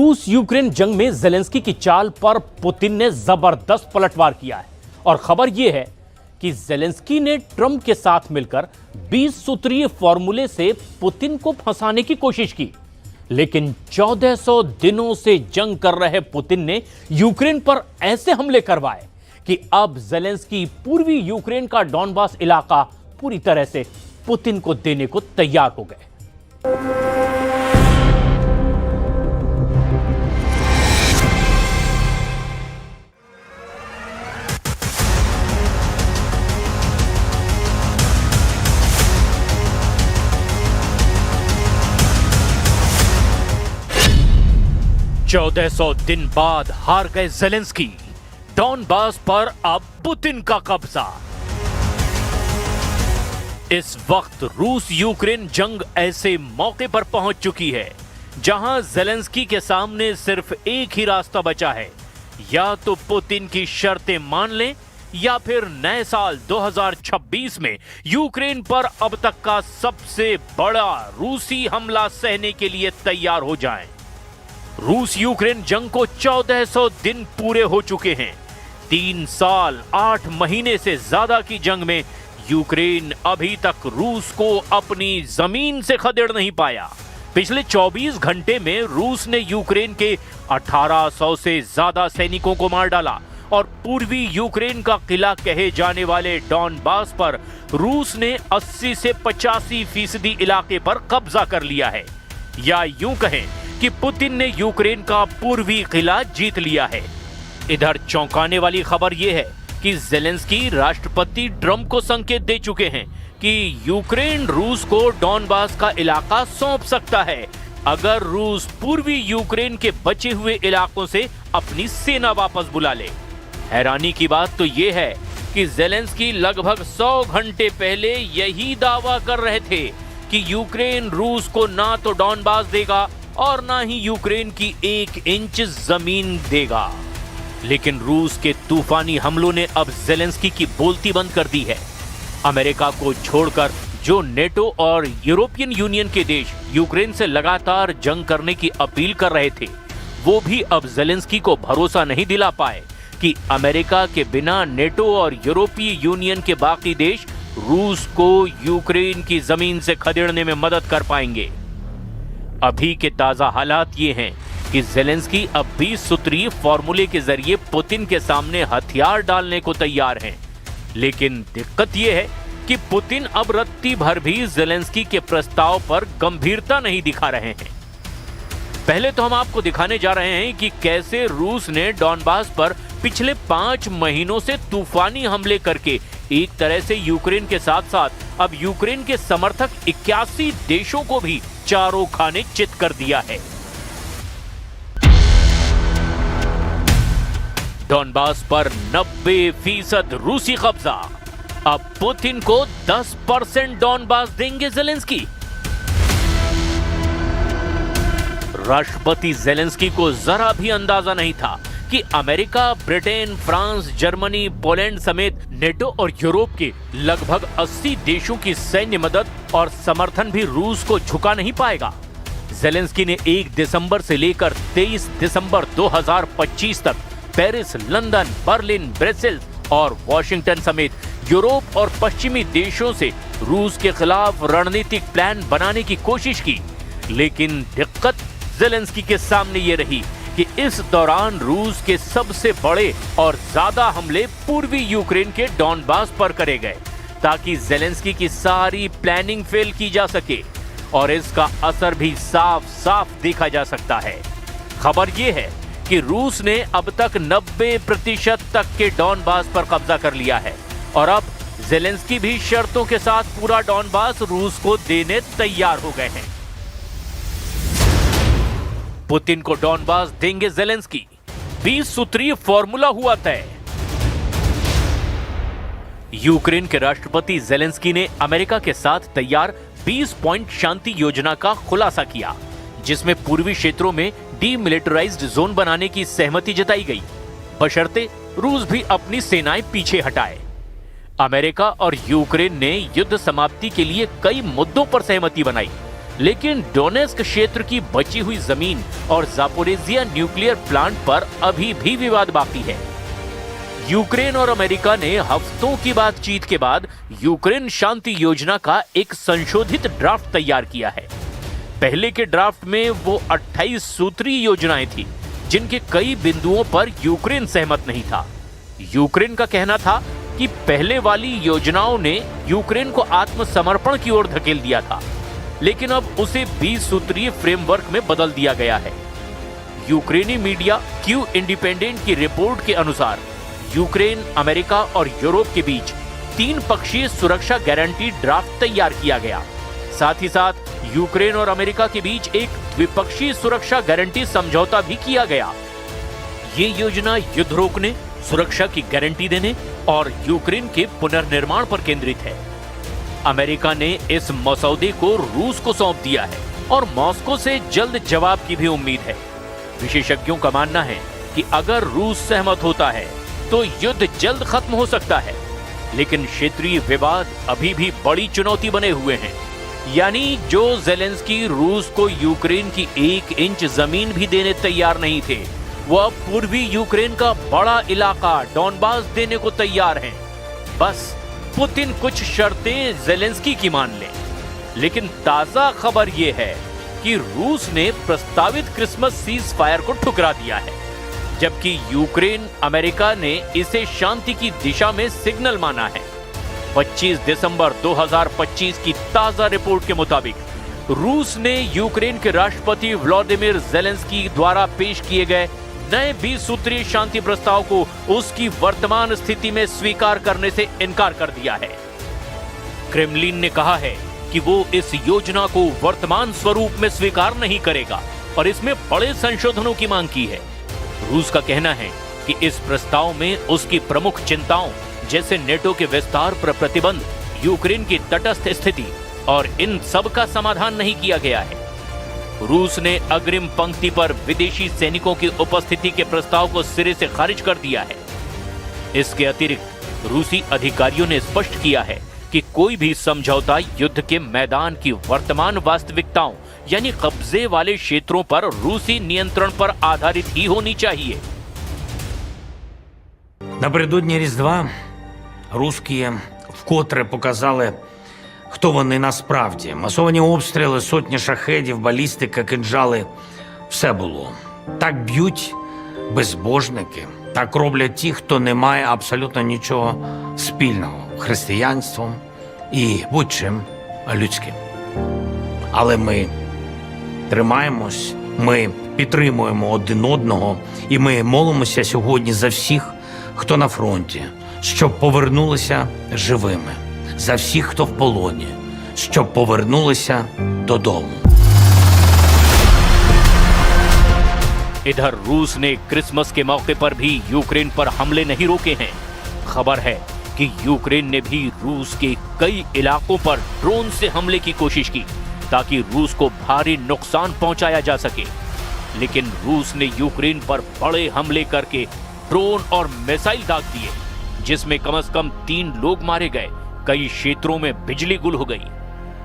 रूस यूक्रेन जंग में ज़ेलेंस्की की चाल पर पुतिन ने जबरदस्त पलटवार किया है और खबर यह है कि ज़ेलेंस्की ने ट्रंप के साथ मिलकर 20 सूत्रीय फॉर्मूले से पुतिन को फंसाने की कोशिश की, लेकिन 1400 दिनों से जंग कर रहे पुतिन ने यूक्रेन पर ऐसे हमले करवाए कि अब ज़ेलेंस्की पूर्वी यूक्रेन का डॉनबास इलाका पूरी तरह से पुतिन को देने को तैयार हो गए। 1400 दिन बाद हार गए ज़ेलेंस्की, डॉनबास पर अब पुतिन का कब्जा। इस वक्त रूस यूक्रेन जंग ऐसे मौके पर पहुंच चुकी है जहां ज़ेलेंस्की के सामने सिर्फ एक ही रास्ता बचा है, या तो पुतिन की शर्तें मान लें या फिर नए साल 2026 में यूक्रेन पर अब तक का सबसे बड़ा रूसी हमला सहने के लिए तैयार हो जाएं। रूस यूक्रेन जंग को 1400 दिन पूरे हो चुके हैं। 3 साल 8 महीने से ज्यादा की जंग में यूक्रेन अभी तक रूस को अपनी जमीन से खदेड़ नहीं पाया। पिछले 24 घंटे में रूस ने यूक्रेन के 1800 से ज्यादा सैनिकों को मार डाला और पूर्वी यूक्रेन का किला कहे जाने वाले डॉनबास पर रूस ने 80 से 85% इलाके पर कब्जा कर लिया है, या यूं कहें कि पुतिन ने यूक्रेन का पूर्वी किला जीत लिया है। इधर चौंकाने वाली खबर यह है कि ज़ेलेंस्की राष्ट्रपति ट्रंप को संकेत दे चुके हैं कि यूक्रेन रूस को डॉनबास का इलाका सौंप सकता है अगर रूस पूर्वी यूक्रेन के बचे हुए इलाकों से अपनी सेना वापस बुला ले। हैरानी की बात तो यह है कि ज़ेलेंस्की लगभग 100 घंटे पहले यही दावा कर रहे थे कि यूक्रेन रूस को ना तो डॉनबास देगा और ना ही यूक्रेन की 1 इंच जमीन देगा। लेकिन रूस के तूफानी हमलों ने अब ज़ेलेंस्की की बोलती बंद कर दी है। अमेरिका को छोड़कर जो नेटो और यूरोपियन यूनियन के देश यूक्रेन से लगातार जंग करने की अपील कर रहे थे, वो भी अब ज़ेलेंस्की को भरोसा नहीं दिला पाए कि अमेरिका के बिना नेटो और यूरोपीय यूनियन के बाकी देश रूस को यूक्रेन की जमीन से खदेड़ने में मदद कर पाएंगे। अभी के ताजा हालात ये हैं कि ज़ेलेंस्की अब 20 सूत्रीय फॉर्मूले के जरिए पुतिन के सामने हथियार डालने को तैयार हैं। लेकिन दिक्कत यह है कि पुतिन अब रत्ती भर भी ज़ेलेंस्की के प्रस्ताव पर गंभीरता नहीं दिखा रहे हैं। पहले तो हम आपको दिखाने जा रहे हैं कि कैसे रूस ने डॉनबास पर पिछले 5 महीनों से तूफानी हमले करके एक तरह से यूक्रेन के साथ साथ अब यूक्रेन के समर्थक 81 देशों को भी चारों खाने चित कर दिया है। डॉनबास पर 90% रूसी कब्जा। अब पुतिन को 10% डॉनबास देंगे ज़ेलेंस्की। राष्ट्रपति ज़ेलेंस्की को जरा भी अंदाजा नहीं था कि America, Britain, France, Germany, Poland समेत नेटो और यूरोप के लगभग 80 देशों की सैन्य मदद और समर्थन भी रूस को झुका नहीं पाएगा। ज़ेलेंस्की ने 1 दिसंबर से लेकर 23 दिसंबर 2025 तक पेरिस, लंदन, बर्लिन, ब्रसेल्स और वॉशिंगटन समेत यूरोप और पश्चिमी देशों से रूस के खिलाफ रणनीतिक प्लान बनाने की कोशिश की, लेकिन दिक्कत ज़ेलेंस्की के सामने ये रही कि इस दौरान रूस के सबसे बड़े और ज्यादा हमले पूर्वी यूक्रेन के डॉनबास पर करे गए ताकि ज़ेलेंस्की की सारी प्लानिंग फेल की जा सके, और इसका असर भी साफ साफ देखा जा सकता है। खबर यह है कि रूस ने अब तक 90% तक के डॉनबास पर कब्जा कर लिया है और अब ज़ेलेंस्की भी शर्तों के साथ पूरा डॉनबास रूस को देने तैयार हो गए हैं। पुतिन को डॉनबास देंगे ज़ेलेंस्की, 20 सूत्रीय फॉर्मूला हुआ तय। यूक्रेन के राष्ट्रपति ज़ेलेंस्की ने अमेरिका के साथ तैयार 20 पॉइंट शांति योजना का खुलासा किया, जिसमें पूर्वी क्षेत्रों में डीमिलिटराइज्ड जोन बनाने की सहमति जताई गई, बशर्ते रूस भी अपनी सेनाएं पीछे हटाए। अमेरिका और यूक्रेन ने युद्ध समाप्ति के लिए कई मुद्दों पर सहमति बनाई, लेकिन डोनेस्क क्षेत्र की बची हुई जमीन और जापोरेजिया न्यूक्लियर प्लांट पर अभी भी विवाद बाकी है। यूक्रेन और अमेरिका ने हफ्तों की बातचीत के बाद यूक्रेन शांति योजना का एक संशोधित ड्राफ्ट तैयार किया है। पहले के ड्राफ्ट में वो 28 सूत्रीय योजनाएं थी, जिनके कई बिंदुओं पर यूक्रेन सहमत नहीं था। यूक्रेन का कहना था कि पहले वाली योजनाओं ने यूक्रेन को आत्मसमर्पण की ओर धकेल दिया था, लेकिन अब उसे 20 सूत्रीय फ्रेमवर्क में बदल दिया गया है। यूक्रेनी मीडिया क्यू इंडिपेंडेंट की रिपोर्ट के अनुसार यूक्रेन, अमेरिका और यूरोप के बीच 3 पक्षीय सुरक्षा गारंटी ड्राफ्ट तैयार किया गया। साथ ही साथ यूक्रेन और अमेरिका के बीच एक द्विपक्षीय सुरक्षा गारंटी समझौता भी किया गया। ये योजना युद्ध रोकने, सुरक्षा की गारंटी देने और यूक्रेन के पुनर्निर्माण पर केंद्रित है। अमेरिका ने इस मसौदे को रूस को सौंप दिया है और मॉस्को से जल्द जवाब की भी उम्मीद है। विशेषज्ञों का मानना है कि अगर रूस सहमत होता है तो युद्ध जल्द खत्म हो सकता है, लेकिन क्षेत्रीय विवाद अभी भी बड़ी चुनौती बने हुए हैं। यानी जो ज़ेलेंस्की रूस को यूक्रेन की 1 इंच जमीन भी देने तैयार नहीं थे, वो अब पूर्वी यूक्रेन का बड़ा इलाका डॉनबास देने को तैयार हैं। बस पुतिन कुछ शर्तें ज़ेलेंस्की की मान ले। लेकिन ताजा खबर यह है कि रूस ने प्रस्तावित क्रिसमस सीज फायर को ठुकरा दिया है, जबकि यूक्रेन, अमेरिका ने इसे शांति की दिशा में सिग्नल माना है। 25 दिसंबर 2025 की ताजा रिपोर्ट के मुताबिक रूस ने यूक्रेन के राष्ट्रपति व्लादिमीर ज़ेलेंस्की द्वारा पेश किए गए नए 20 सूत्रीय शांति प्रस्ताव को उसकी वर्तमान स्थिति में स्वीकार करने से इनकार कर दिया है। क्रेमलिन ने कहा है कि वो इस योजना को वर्तमान स्वरूप में स्वीकार नहीं करेगा और इसमें बड़े संशोधनों की मांग की है। रूस का कहना है कि इस प्रस्ताव में उसकी प्रमुख चिंताओं जैसे नेटो के विस्तार पर प्रतिबंध, यूक्रेन की तटस्थ स्थिति और इन सब का समाधान नहीं किया गया है। रूस ने अग्रिम पंक्ति पर विदेशी सैनिकों की उपस्थिति के प्रस्ताव को सिरे से खारिज कर दिया है। इसके अतिरिक्त रूसी अधिकारियों ने स्पष्ट किया है कि कोई भी समझौता युद्ध के मैदान की वर्तमान वास्तविकताओं यानी कब्जे वाले क्षेत्रों पर रूसी नियंत्रण पर आधारित ही होनी चाहिए। Напередодні Різдва русські вкотре показали, хто вони насправді. Масовані обстріли, сотні шахедів, балістика, кинджали – все було. Так б'ють безбожники, так роблять ті, хто не має абсолютно нічого спільного – християнством і будь-чим людським. Але ми тримаємось, ми підтримуємо один одного і ми молимося сьогодні за всіх, хто на фронті, щоб повернулися живими. За всіх, хто в полоні, щоб повернулися додому. इधर रूस ने क्रिसमस के मौके पर भी यूक्रेन पर हमले नहीं रोके हैं। खबर है कि यूक्रेन ने भी रूस के कई इलाकों पर ड्रोन से हमले की कोशिश की ताकि रूस को भारी नुकसान पहुंचाया जा सके। लेकिन रूस ने यूक्रेन पर बड़े हमले करके ड्रोन और मिसाइल दाग दिए, जिसमें कम से कम 3 लोग मारे गए, कई क्षेत्रों में बिजली गुल हो गई।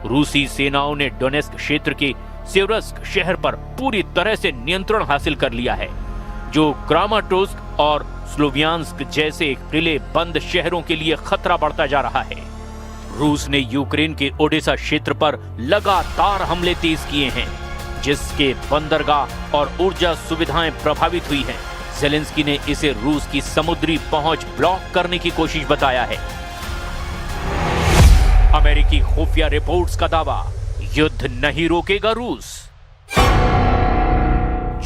रूसी सेनाओं ने डोनेस्क क्षेत्र के सेवरस्क शहर पर पूरी तरह से नियंत्रण हासिल कर लिया है, जो क्रामाटोर्स्क और स्लोवियांस्क जैसे किले बंद शहरों के लिए खतरा बढ़ता जा रहा है। रूस ने यूक्रेन के ओडेसा क्षेत्र पर लगातार हमले तेज किए हैं, जिसके बंदरगाह और ऊर्जा सुविधाएं प्रभावित हुई हैं। ज़ेलेंस्की ने इसे रूस की समुद्री पहुंच ब्लॉक करने की कोशिश बताया है। अमेरिकी खुफिया रिपोर्ट्स का दावा, युद्ध नहीं रोकेगा रूस।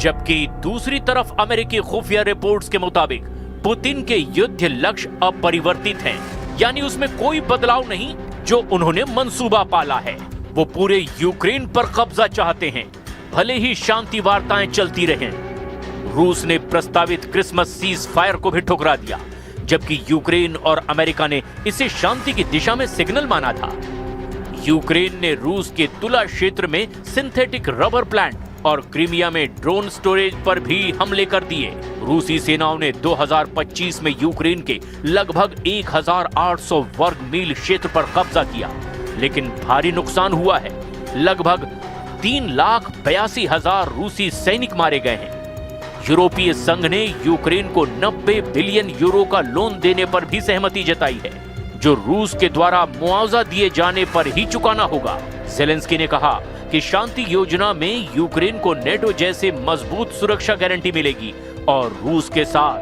जबकि दूसरी तरफ अमेरिकी खुफिया रिपोर्ट्स के मुताबिक पुतिन के युद्ध लक्ष्य अपरिवर्तित हैं, यानी उसमें कोई बदलाव नहीं जो उन्होंने मंसूबा पाला है। वो पूरे यूक्रेन पर कब्जा चाहते हैं, भले ही शांति वार्ताएं चलती रहें। रूस ने प्रस्तावित क्रिसमस सीज फायर को भी ठुकरा दिया, जबकि यूक्रेन और अमेरिका ने इसे शांति की दिशा में सिग्नल माना था। यूक्रेन ने रूस के तुला क्षेत्र में सिंथेटिक रबर प्लांट और क्रीमिया में ड्रोन स्टोरेज पर भी हमले कर दिए। रूसी सेनाओं ने 2025 में यूक्रेन के लगभग 1800 वर्ग मील क्षेत्र पर कब्जा किया, लेकिन भारी नुकसान हुआ है। लगभग 3,82,000 रूसी सैनिक मारे गए हैं। यूरोपीय संघ ने यूक्रेन को 90 बिलियन यूरो का लोन देने पर भी सहमति जताई है, जो रूस के द्वारा मुआवजा दिए जाने पर ही चुकाना होगा। ज़ेलेंस्की ने कहा कि शांति योजना में यूक्रेन को नेटो जैसे मजबूत सुरक्षा गारंटी मिलेगी और रूस के साथ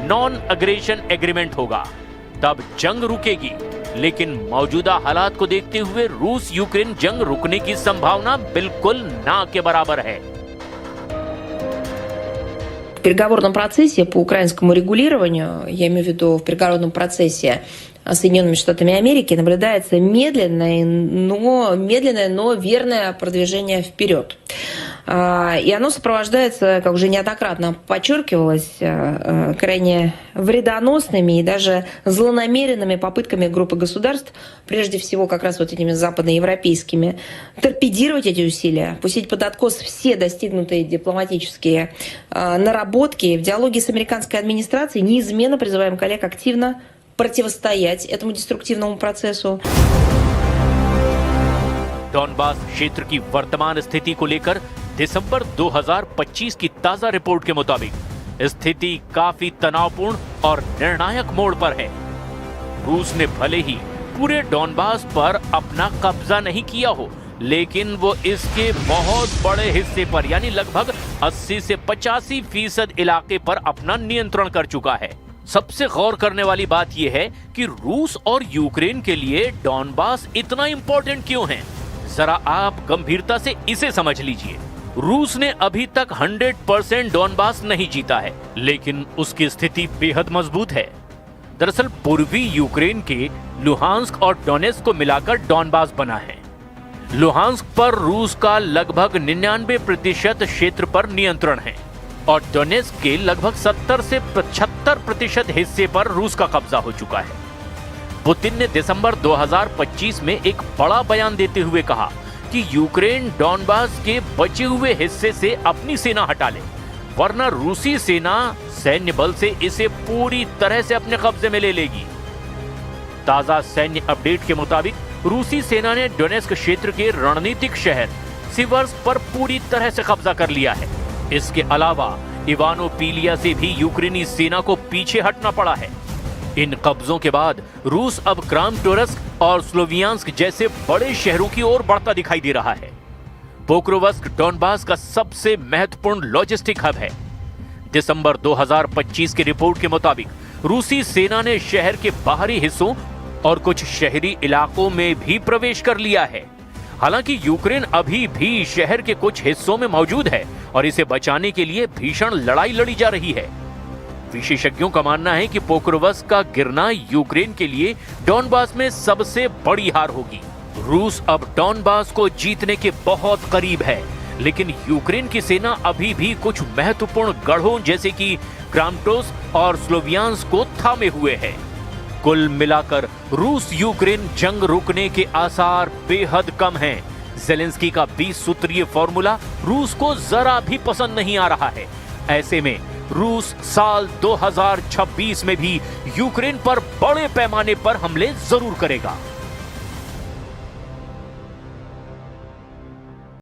नॉन अग्रेशन एग्रीमेंट होगा, तब जंग रुकेगी। लेकिन मौजूदा हालात को देखते हुए रूस यूक्रेन जंग रुकने की संभावना बिल्कुल ना के बराबर है। В переговорном процессе по украинскому регулированию, я имею в виду в переговорном процессе с Соединенными Штатами Америки, наблюдается медленное, но верное продвижение вперед. И оно сопровождается, как уже неоднократно подчеркивалось, крайне вредоносными и даже злонамеренными попытками группы государств, прежде всего как раз вот этими западноевропейскими, торпедировать эти усилия, пустить под откос все достигнутые дипломатические наработки. В диалоге с американской администрацией неизменно призываем коллег активно противостоять этому деструктивному процессу. डॉनबास क्षेत्र की वर्तमान स्थिति को लेकर दिसंबर 2025 की ताजा रिपोर्ट के मुताबिक स्थिति काफी तनावपूर्ण और निर्णायक मोड़ पर है। रूस ने भले ही पूरे डॉनबास पर अपना कब्जा नहीं किया हो, लेकिन वो इसके बहुत बड़े हिस्से पर यानी लगभग 80 से 85% इलाके पर अपना नियंत्रण कर चुका है। सबसे गौर करने वाली बात यह है कि रूस और यूक्रेन के लिए डॉनबास इतना इंपॉर्टेंट क्यों है। जरा आप गंभीरता से इसे समझ लीजिए। रूस ने अभी तक 100% डॉनबास नहीं जीता है, लेकिन उसकी स्थिति बेहद मजबूत है। दरअसल पूर्वी यूक्रेन के लुहांस्क और डोनेस्क को मिलाकर डॉनबास बना है। लुहांस्क पर रूस का लगभग 99% क्षेत्र पर नियंत्रण है और डोनेस्क के लगभग 70 से 75% हिस्से पर रूस का कब्जा हो चुका है। पुतिन ने दिसंबर 2025 में एक बड़ा बयान देते हुए कहा कि यूक्रेन डॉनबास के बचे हुए हिस्से से अपनी सेना हटा ले, वरना रूसी सेना सैन्य बल से इसे पूरी तरह से अपने कब्जे में ले लेगी। ताजा सैन्य अपडेट के मुताबिक रूसी सेना ने डोनेस्क क्षेत्र के रणनीतिक शहर सिवर्स्क पर पूरी तरह से कब्जा कर लिया है। इसके अलावा इवानोपिलिया से भी यूक्रेनी सेना को पीछे हटना पड़ा है। इन कब्जों के बाद रूस अब क्रामाटोर्स्क और स्लोवियांस्क जैसे बड़े शहरों की ओर बढ़ता दिखाई दे रहा है। पोक्रोवस्क डॉनबास का सबसे महत्वपूर्ण लॉजिस्टिक हब है। दिसंबर 2025 की रिपोर्ट के मुताबिक रूसी सेना ने शहर के बाहरी हिस्सों और कुछ शहरी इलाकों में भी प्रवेश कर लिया है। हालांकि यूक्रेन अभी भी शहर के कुछ हिस्सों में मौजूद है और इसे बचाने के लिए भीषण लड़ाई लड़ी जा रही है। विशेषज्ञों का मानना है कि पोक्रोवस्क का गिरना यूक्रेन के लिए डॉनबास में सबसे बड़ी हार होगी। रूस अब डॉनबास को जीतने के बहुत करीब है, लेकिन यूक्रेन की सेना अभी भी कुछ महत्वपूर्ण गढ़ों जैसे कि क्रामाटोर्स्क और स्लोवियांस्क को थामे हुए है। कुल मिलाकर रूस यूक्रेन जंग रुकने के आसार बेहद कम हैं। ज़ेलेंस्की का 20 सूत्रीय फॉर्मूला रूस को जरा भी पसंद नहीं आ रहा है। ऐसे में रूस साल 2026 में भी यूक्रेन पर बड़े पैमाने पर हमले जरूर करेगा।